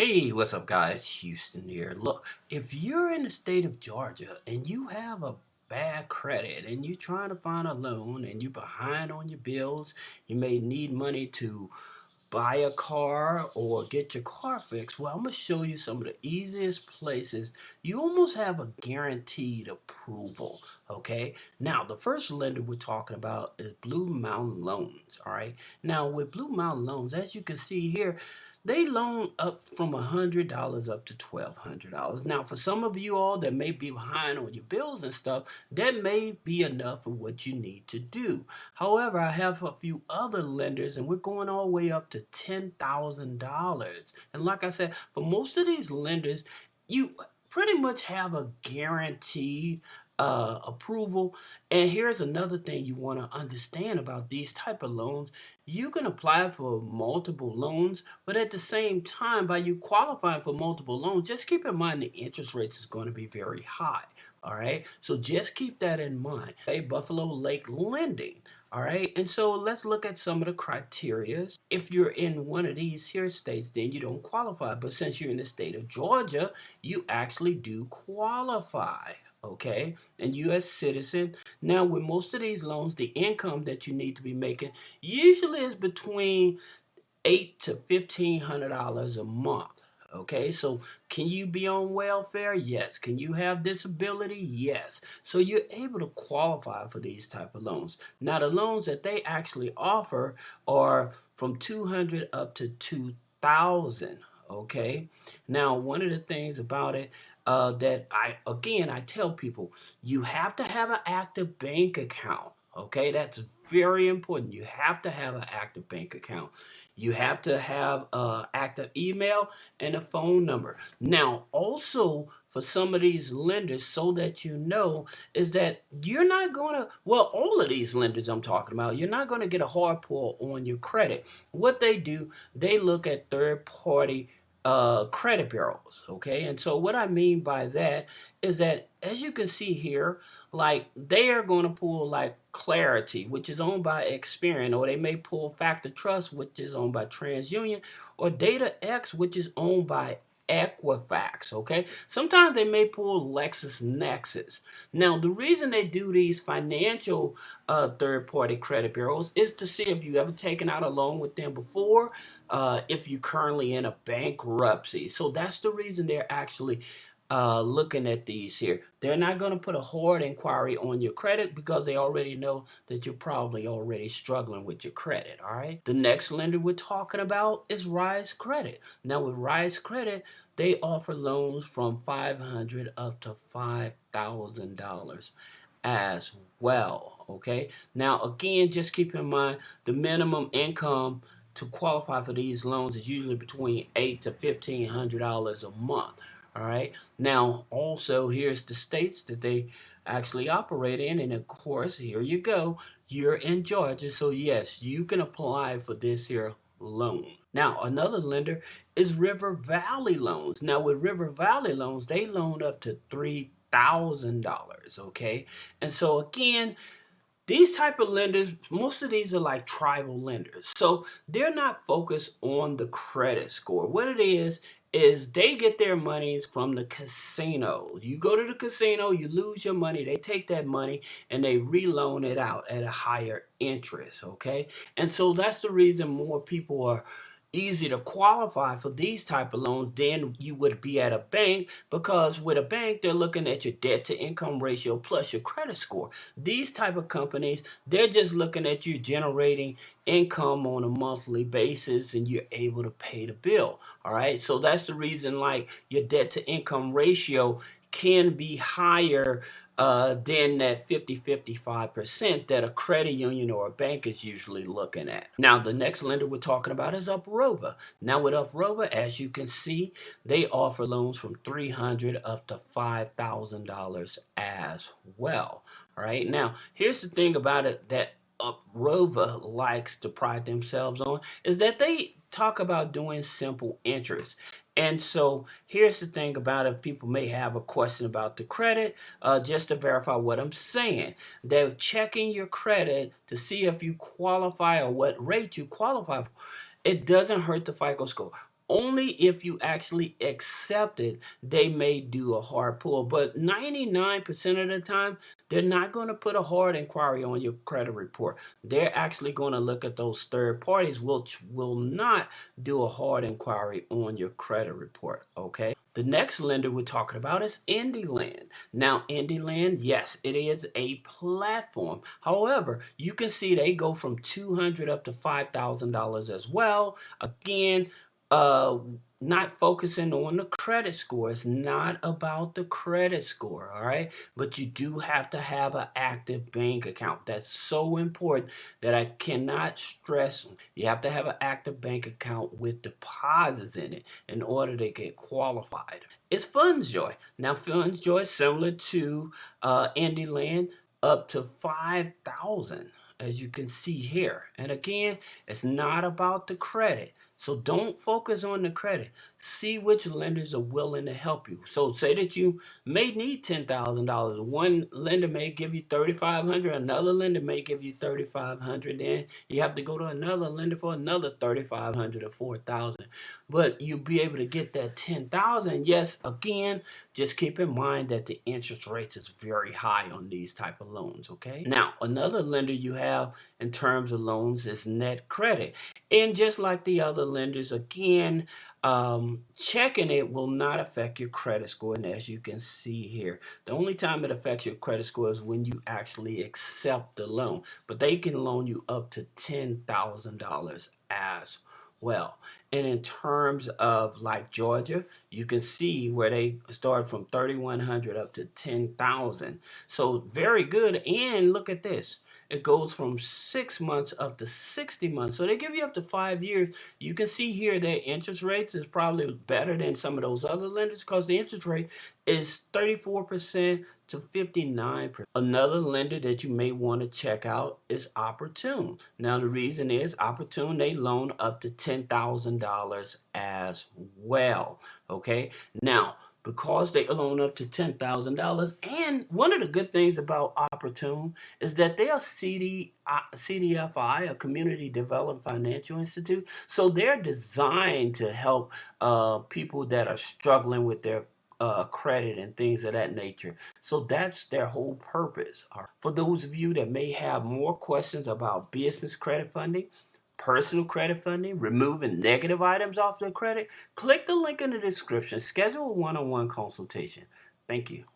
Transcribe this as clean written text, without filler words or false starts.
Hey, what's up, guys? Houston here. Look, if you're in the state of Georgia and you have a bad credit and you're trying to find a loan and you're behind on your bills, you may need money to buy a car or get your car fixed. Well, I'm going to show you some of the easiest places you almost have a guaranteed approval. Okay. Now, the first lender we're talking about is Blue Mountain Loans. All right. Now, with Blue Mountain Loans, as you can see here, they loan up from $100 up to $1,200. Now, for some of you all that may be behind on your bills and stuff, that may be enough of what you need to do. However, I have a few other lenders, and we're going all the way up to $10,000. And like I said, for most of these lenders, you pretty much have a guaranteed approval. And here's another thing you want to understand about these type of loans. You can apply for multiple loans, but at the same time, by you qualifying for multiple loans, just keep in mind the interest rates is going to be very high. All right, so just keep that in mind. Okay, Buffalo Lake Lending. All right, and so let's look at some of the criterias. If you're in one of these here states, then you don't qualify. But since you're in the state of Georgia, you actually do qualify. Okay, and U.S. citizen. Now, with most of these loans, the income that you need to be making usually is between $800 to $1,500 a month. Okay, so can you be on welfare? Yes. Can you have disability? Yes. So you're able to qualify for these type of loans. Now, the loans that they actually offer are from 200 up to 2,000. Okay. Now, one of the things about it that I tell people, you have to have an active bank account. Okay, that's very important. You have to have an active bank account. You have to have an active email and a phone number. Now, also for some of these lenders, so that you know, is that you're not going to, well, all of these lenders I'm talking about, you're not going to get a hard pull on your credit. What they do, they look at third party credit bureaus. Okay, and so what I mean by that is that, as you can see here, like they are going to pull like Clarity, which is owned by Experian, or they may pull Factor Trust, which is owned by TransUnion, or Data X, which is owned by Equifax. Okay, sometimes they may pull LexisNexis. Now, the reason they do these financial third-party credit bureaus is to see if you ever taken out a loan with them before, if you're currently in a bankruptcy. So that's the reason they're actually looking at these here. They're not going to put a hard inquiry on your credit because they already know that you're probably already struggling with your credit. All right. The next lender we're talking about is Rise Credit. Now, with Rise Credit, they offer loans from $500 up to $5,000 as well. Okay. Now, again, just keep in mind the minimum income to qualify for these loans is usually between $800 to $1,500 a month. All right. Now, also, here's the states that they actually operate in. And of course, here you go. You're in Georgia. So, yes, you can apply for this here loan. Now, another lender is River Valley Loans. Now, with River Valley Loans, they loan up to $3,000. Okay. And so, again, these type of lenders, most of these are like tribal lenders. So they're not focused on the credit score. What it is they get their monies from the casinos. You go to the casino, you lose your money, they take that money and they reloan it out at a higher interest, okay? And so that's the reason more people are easy to qualify for these type of loans than you would be at a bank, because with a bank they're looking at your debt to income ratio plus your credit score. These type of companies, they're just looking at you generating income on a monthly basis and you're able to pay the bill. All right, so that's the reason like your debt to income ratio can be higher than that 50-55% that a credit union or a bank is usually looking at. Now, the next lender we're talking about is Uprova. Now, with Uprova, as you can see, they offer loans from $300 up to $5,000 as well. All right. Now, here's the thing about it that Uprova likes to pride themselves on is that they talk about doing simple interest. And so here's the thing about it. People may have a question about the credit, just to verify what I'm saying. They're checking your credit to see if you qualify or what rate you qualify for. It doesn't hurt the FICO score. Only if you actually accept it, they may do a hard pull. But 99% of the time, they're not going to put a hard inquiry on your credit report. They're actually going to look at those third parties, which will not do a hard inquiry on your credit report. Okay. The next lender we're talking about is IndyLand. Now, IndyLand, yes, it is a platform. However, you can see they go from $200 up to $5,000 as well. Again, uh, not focusing on the credit score. It's not about the credit score, all right? But you do have to have an active bank account. That's so important that I cannot stress. You have to have an active bank account with deposits in it in order to get qualified. It's Funds Joy. Now, Funds Joy is similar to IndyLand, up to 5,000, as you can see here. And again, it's not about the credit. So don't focus on the credit. See which lenders are willing to help you. So say that you may need $10,000. One lender may give you $3,500. Another lender may give you $3,500. Then you have to go to another lender for another $3,500 or $4,000. But you'll be able to get that $10,000. Yes, again, just keep in mind that the interest rates is very high on these type of loans. Okay. Now another lender you have in terms of loans is Net Credit. And just like the other lenders, again, checking it will not affect your credit score. And as you can see here, the only time it affects your credit score is when you actually accept the loan. But they can loan you up to $10,000 as well. And in terms of like Georgia, you can see where they start from 3,100 up to 10,000. So very good. And look at this. It goes from 6 months up to 60 months. So they give you up to 5 years. You can see here that interest rates is probably better than some of those other lenders because the interest rate is 34% to 59%. Another lender that you may want to check out is Opportune. Now the reason is Opportune, they loan up to $10,000 as well. Okay. Now, because they loan up to $10,000. And one of the good things about Opportune is that they are CDFI, a Community Development Financial Institute. So they're designed to help people that are struggling with their credit and things of that nature. So that's their whole purpose. For those of you that may have more questions about business credit funding, personal credit funding, removing negative items off their credit, click the link in the description. Schedule a one-on-one consultation. Thank you.